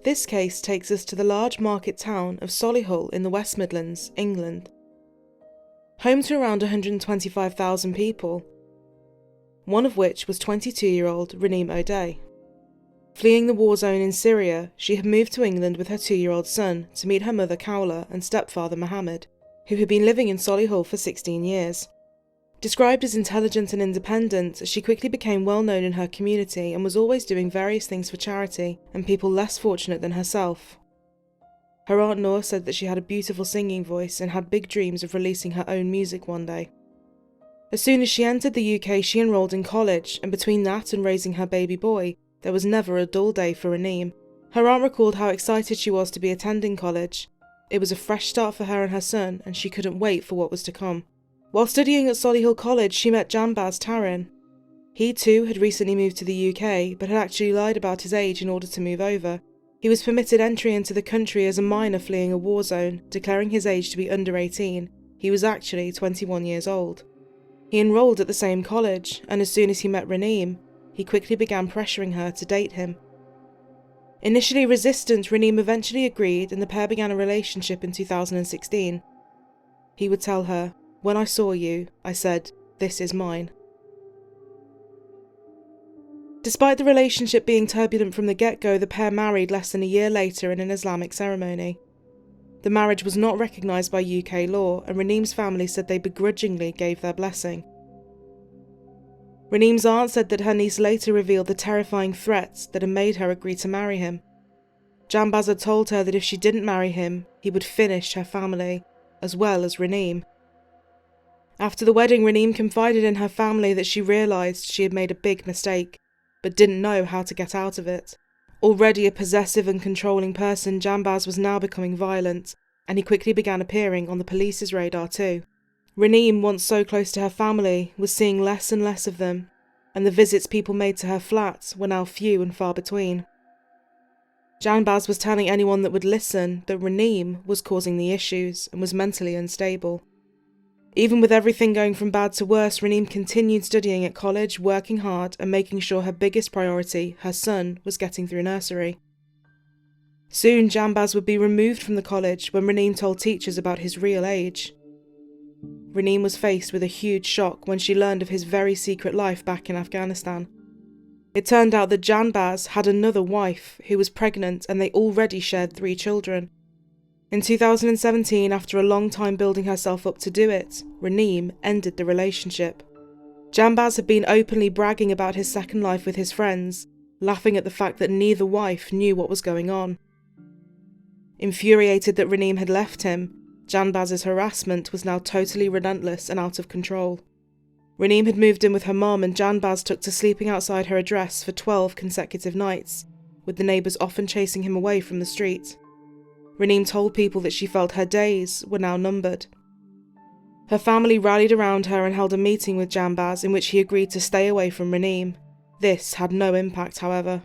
This case takes us to the large market town of Solihull in the West Midlands, England. Home to around 125,000 people, one of which was 22-year-old Raneem Oudeh. Fleeing the war zone in Syria, she had moved to England with her 2-year-old son to meet her mother Khaola and stepfather Mohammed, who had been living in Solihull for 16 years. Described as intelligent and independent, she quickly became well known in her community and was always doing various things for charity and people less fortunate than herself. Her Aunt Noor said that she had a beautiful singing voice and had big dreams of releasing her own music one day. As soon as she entered the UK, she enrolled in college, and between that and raising her baby boy, there was never a dull day for Raneem. Her aunt recalled how excited she was to be attending college. It was a fresh start for her and her son, and she couldn't wait for what was to come. While studying at Solihull College, she met Janbaz Tarin. He too had recently moved to the UK, but had actually lied about his age in order to move over. He was permitted entry into the country as a minor fleeing a war zone, declaring his age to be under 18. He was actually 21 years old. He enrolled at the same college, and as soon as he met Raneem, he quickly began pressuring her to date him. Initially resistant, Raneem eventually agreed, and the pair began a relationship in 2016. He would tell her, "When I saw you, I said, 'This is mine.'" Despite the relationship being turbulent from the get-go, the pair married less than a year later in an Islamic ceremony. The marriage was not recognised by UK law, and Raneem's family said they begrudgingly gave their blessing. Raneem's aunt said that her niece later revealed the terrifying threats that had made her agree to marry him. Janbaz had told her that if she didn't marry him, he would finish her family, as well as Raneem. After the wedding, Raneem confided in her family that she realised she had made a big mistake, but didn't know how to get out of it. Already a possessive and controlling person, Janbaz was now becoming violent, and he quickly began appearing on the police's radar too. Raneem, once so close to her family, was seeing less and less of them, and the visits people made to her flat were now few and far between. Janbaz was telling anyone that would listen that Raneem was causing the issues and was mentally unstable. Even with everything going from bad to worse, Raneem continued studying at college, working hard and making sure her biggest priority, her son, was getting through nursery. Soon, Janbaz would be removed from the college when Raneem told teachers about his real age. Raneem was faced with a huge shock when she learned of his very secret life back in Afghanistan. It turned out that Janbaz had another wife who was pregnant, and they already shared 3 children. In 2017, after a long time building herself up to do it, Raneem ended the relationship. Janbaz had been openly bragging about his second life with his friends, laughing at the fact that neither wife knew what was going on. Infuriated that Raneem had left him, Janbaz's harassment was now totally relentless and out of control. Raneem had moved in with her mom, and Janbaz took to sleeping outside her address for 12 consecutive nights, with the neighbours often chasing him away from the street. Raneem told people that she felt her days were now numbered. Her family rallied around her and held a meeting with Janbaz in which he agreed to stay away from Raneem. This had no impact, however.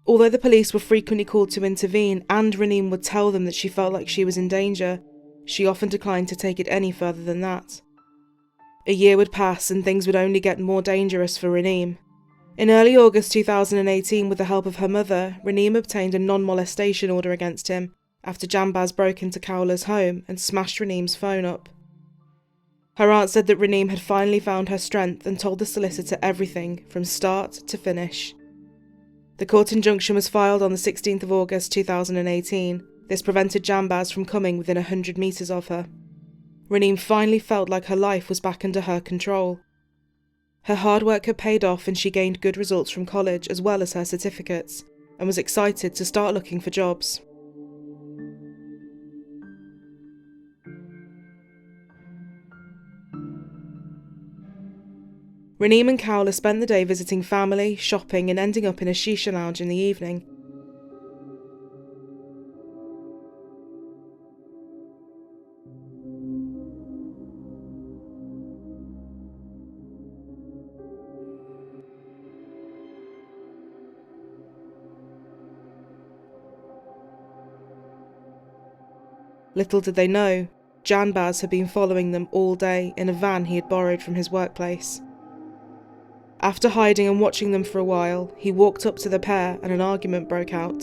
Although the police were frequently called to intervene and Raneem would tell them that she felt like she was in danger, she often declined to take it any further than that. A year would pass and things would only get more dangerous for Raneem. In early August 2018, with the help of her mother, Raneem obtained a non-molestation order against him after Janbaz broke into Khaola's home and smashed Raneem's phone up. Her aunt said that Raneem had finally found her strength and told the solicitor everything from start to finish. The court injunction was filed on the 16th of August 2018. This prevented Janbaz from coming within 100 metres of her. Raneem finally felt like her life was back under her control. Her hard work had paid off and she gained good results from college as well as her certificates, and was excited to start looking for jobs. Raneem and Khaola spent the day visiting family, shopping and ending up in a shisha lounge in the evening. Little did they know, Janbaz had been following them all day in a van he had borrowed from his workplace. After hiding and watching them for a while, he walked up to the pair and an argument broke out.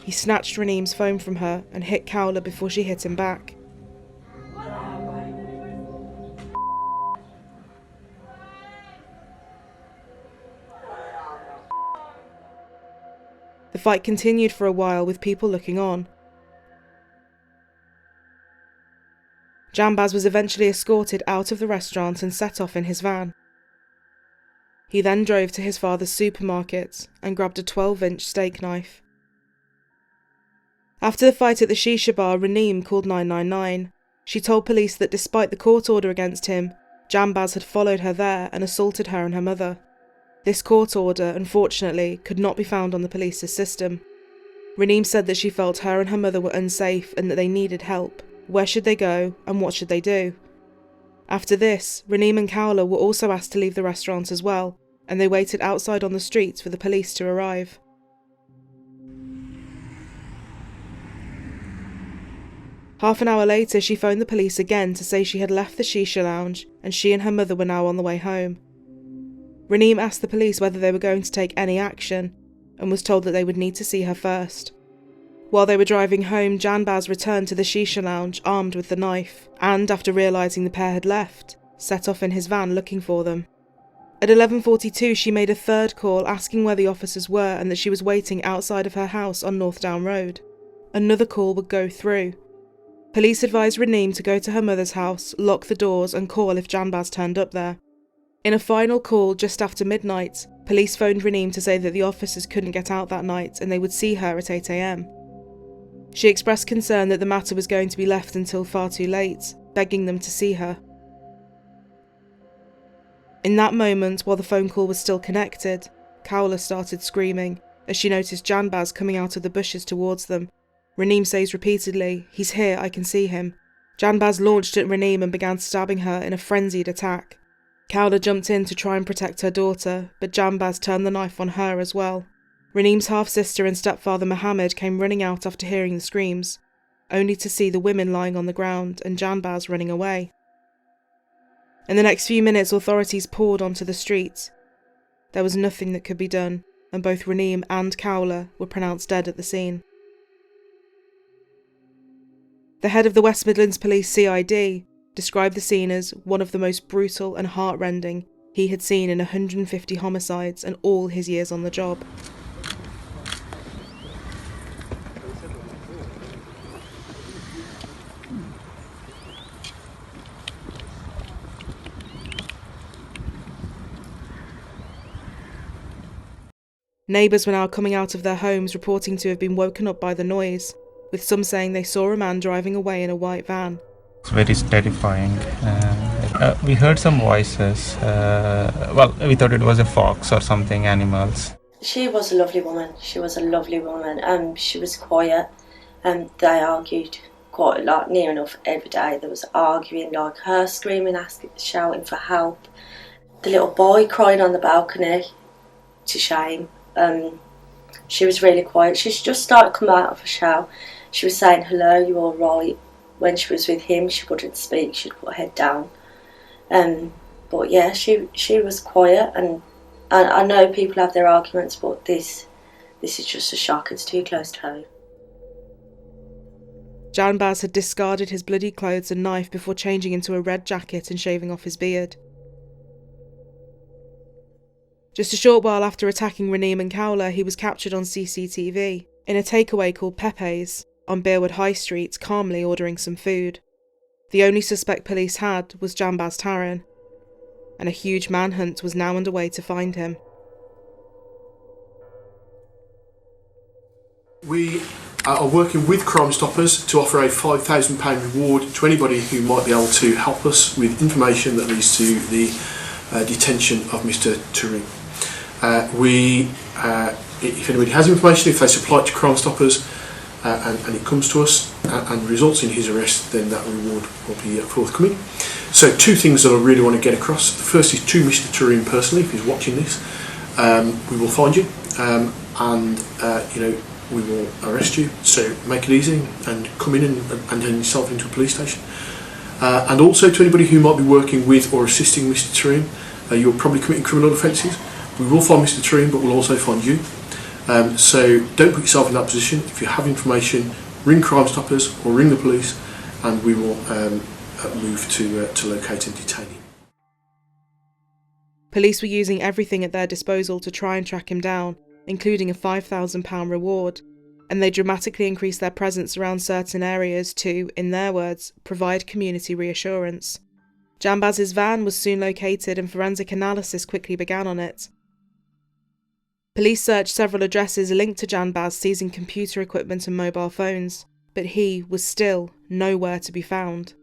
He snatched Raneem's phone from her and hit Khaola before she hit him back. The fight continued for a while with people looking on. Janbaz was eventually escorted out of the restaurant and set off in his van. He then drove to his father's supermarket and grabbed a 12-inch steak knife. After the fight at the shisha bar, Raneem called 999. She told police that despite the court order against him, Janbaz had followed her there and assaulted her and her mother. This court order, unfortunately, could not be found on the police's system. Raneem said that she felt her and her mother were unsafe and that they needed help. Where should they go and what should they do? After this, Raneem and Khaola were also asked to leave the restaurant as well, and they waited outside on the streets for the police to arrive. Half an hour later, she phoned the police again to say she had left the shisha lounge and she and her mother were now on the way home. Raneem asked the police whether they were going to take any action and was told that they would need to see her first. While they were driving home, Janbaz returned to the shisha lounge armed with the knife and, after realising the pair had left, set off in his van looking for them. At 11:42 she made a third call asking where the officers were and that she was waiting outside of her house on North Down Road. Another call would go through. Police advised Raneem to go to her mother's house, lock the doors and call if Janbaz turned up there. In a final call just after midnight, police phoned Raneem to say that the officers couldn't get out that night and they would see her at 8 a.m. She expressed concern that the matter was going to be left until far too late, begging them to see her. In that moment, while the phone call was still connected, Khaola started screaming as she noticed Janbaz coming out of the bushes towards them. Raneem says repeatedly, "He's here, I can see him." Janbaz launched at Raneem and began stabbing her in a frenzied attack. Khaola jumped in to try and protect her daughter, but Janbaz turned the knife on her as well. Raneem's half-sister and stepfather Mohammed came running out after hearing the screams, only to see the women lying on the ground and Janbaz running away. In the next few minutes, authorities poured onto the street. There was nothing that could be done, and both Raneem and Khaola were pronounced dead at the scene. The head of the West Midlands Police CID described the scene as one of the most brutal and heart-rending he had seen in 150 homicides and all his years on the job. Neighbours were now coming out of their homes reporting to have been woken up by the noise, with some saying they saw a man driving away in a white van. It's very terrifying. We heard some voices. We thought it was a fox or something, animals. She was a lovely woman. She was a lovely woman. She was quiet. They argued quite a lot, near enough every day. There was arguing, like her screaming, asking, shouting for help. The little boy crying on the balcony, to shame. She was really quiet. She just started to come out of her shell. She was saying, "Hello, you all right?" When she was with him, she wouldn't speak. She'd put her head down. But yeah, she was quiet. And I know people have their arguments, but this is just a shock. It's too close to home. Janbaz had discarded his bloody clothes and knife before changing into a red jacket and shaving off his beard. Just a short while after attacking Raneem and Khaola, he was captured on CCTV in a takeaway called Pepe's on Beerwood High Street, calmly ordering some food. The only suspect police had was Janbaz Taran, and a huge manhunt was now underway to find him. We are working with Crime Stoppers to offer a £5,000 reward to anybody who might be able to help us with information that leads to the detention of Mr. Taran. If anybody has information, if they supply it to Crime Stoppers and it comes to us and results in his arrest, then that reward will be forthcoming. So two things that I really want to get across. The first is to Mr. Taran personally, if he's watching this. We will find you and we will arrest you, so make it easy and come in and turn yourself into a police station. And also to anybody who might be working with or assisting Mr. Taran, you're probably committing criminal offences. We will find Mr. Taran, but we'll also find you. So don't put yourself in that position. If you have information, ring Crime Stoppers or ring the police, and we will move to locate and detain him. Police were using everything at their disposal to try and track him down, including a £5,000 reward, and they dramatically increased their presence around certain areas to, in their words, provide community reassurance. Janbaz's van was soon located and forensic analysis quickly began on it. Police searched several addresses linked to Janbaz, seizing computer equipment and mobile phones, but he was still nowhere to be found.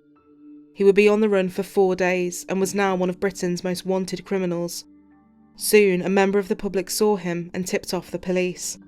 He would be on the run for 4 days and was now one of Britain's most wanted criminals. Soon, a member of the public saw him and tipped off the police.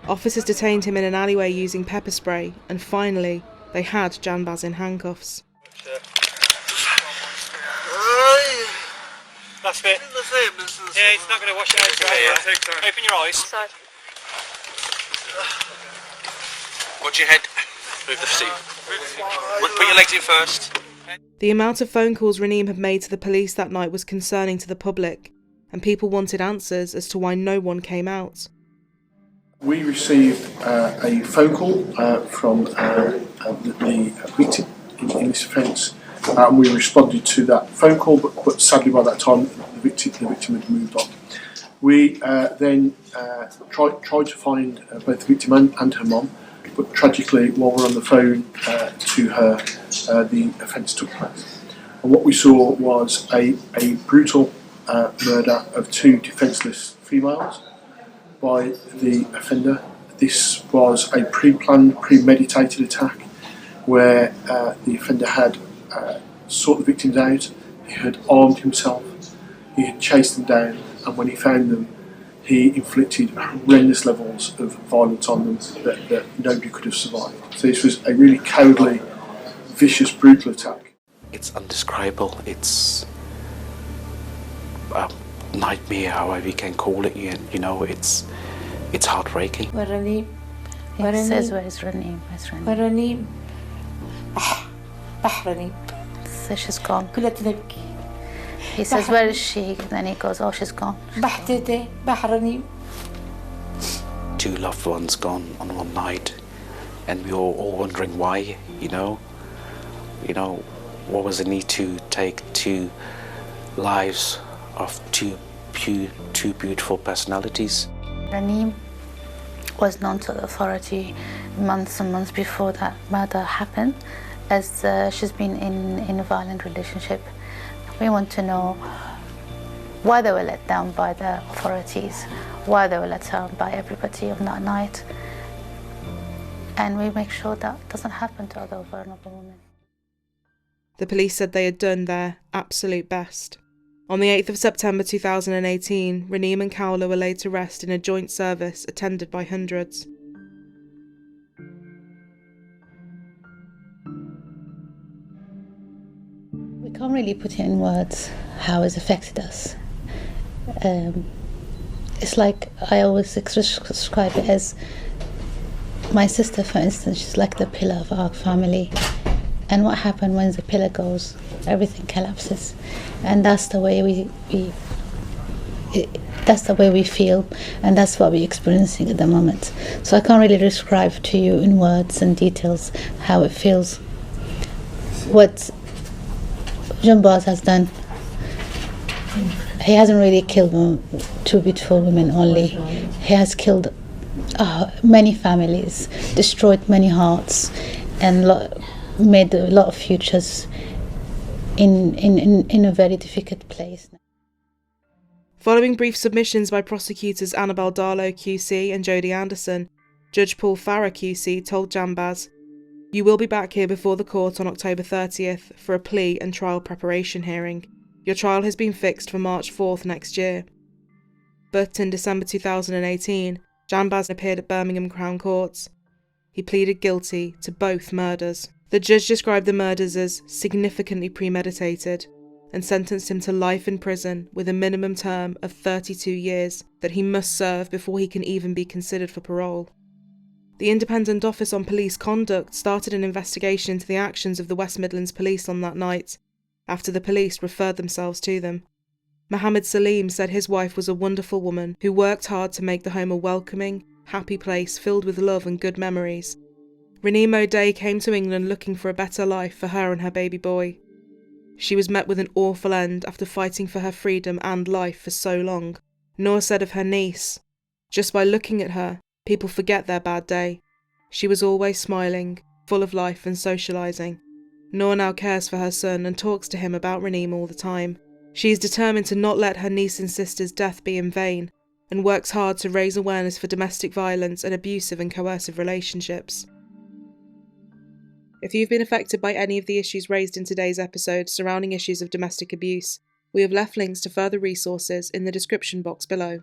Officers detained him in an alleyway using pepper spray, and finally, they had Janbaz in handcuffs. That's it. Yeah, it's not going to wash it out. Right? Open your eyes. Watch your head. Move the seat. Put your legs in first. The amount of phone calls Raneem had made to the police that night was concerning to the public, and people wanted answers as to why no one came out. We received a phone call from the victim in this offence, and we responded to that phone call, but sadly by that time the victim had moved on. We then tried to find both the victim and her mum, but tragically while we're on the phone to her, the offence took place. And what we saw was a brutal murder of 2 defenceless females by the offender. This was a pre-planned, premeditated attack where the offender had sought the victims out, he had armed himself, he had chased them down, and when he found them, he inflicted horrendous levels of violence on them that nobody could have survived. So this was a really cowardly, vicious, brutal attack. It's undescribable. It's a nightmare, however we can call it. You know, it's heartbreaking. Where Raneem? He says, where is Raneem? Where Raneem? Raneem. So she's gone. كلها تبكي. He says, where is she? Then he goes, oh, she's gone. بحتتي Raneem. 2 loved ones gone on one night, and we were all wondering why. You know, what was the need to take 2 lives of two beautiful personalities? Raneem was known to the authority months and months before that murder happened, as she's been in a violent relationship. We want to know why they were let down by the authorities, why they were let down by everybody on that night, and we make sure that doesn't happen to other vulnerable women. The police said they had done their absolute best. On the 8th of September 2018, Raneem and Khaola were laid to rest in a joint service attended by hundreds. We can't really put it in words how it's affected us. It's like I always describe it as my sister, for instance. She's like the pillar of our family, and what happens when the pillar goes, everything collapses, and that's the way we feel, and that's what we're experiencing at the moment. So I can't really describe to you in words and details how it feels. What Janbaz has done, he hasn't really killed 2 beautiful women only. He has killed many families, destroyed many hearts, and made a lot of futures in a very difficult place. Following brief submissions by prosecutors Annabelle Darlow QC and Jodie Anderson, Judge Paul Farrer QC told Janbaz, "You will be back here before the court on October 30th for a plea and trial preparation hearing. Your trial has been fixed for March 4th next year." But in December 2018, Janbaz appeared at Birmingham Crown Courts. He pleaded guilty to both murders. The judge described the murders as significantly premeditated and sentenced him to life in prison with a minimum term of 32 years that he must serve before he can even be considered for parole. The Independent Office on Police Conduct started an investigation into the actions of the West Midlands Police on that night, after the police referred themselves to them. Mohammed Saleem said his wife was a wonderful woman who worked hard to make the home a welcoming, happy place filled with love and good memories. Raneem Oudeh came to England looking for a better life for her and her baby boy. She was met with an awful end after fighting for her freedom and life for so long. Noor said of her niece, "Just by looking at her, people forget their bad day. She was always smiling, full of life and socialising." Noor now cares for her son and talks to him about Raneem all the time. She is determined to not let her niece and sister's death be in vain, and works hard to raise awareness for domestic violence and abusive and coercive relationships. If you've been affected by any of the issues raised in today's episode surrounding issues of domestic abuse, we have left links to further resources in the description box below.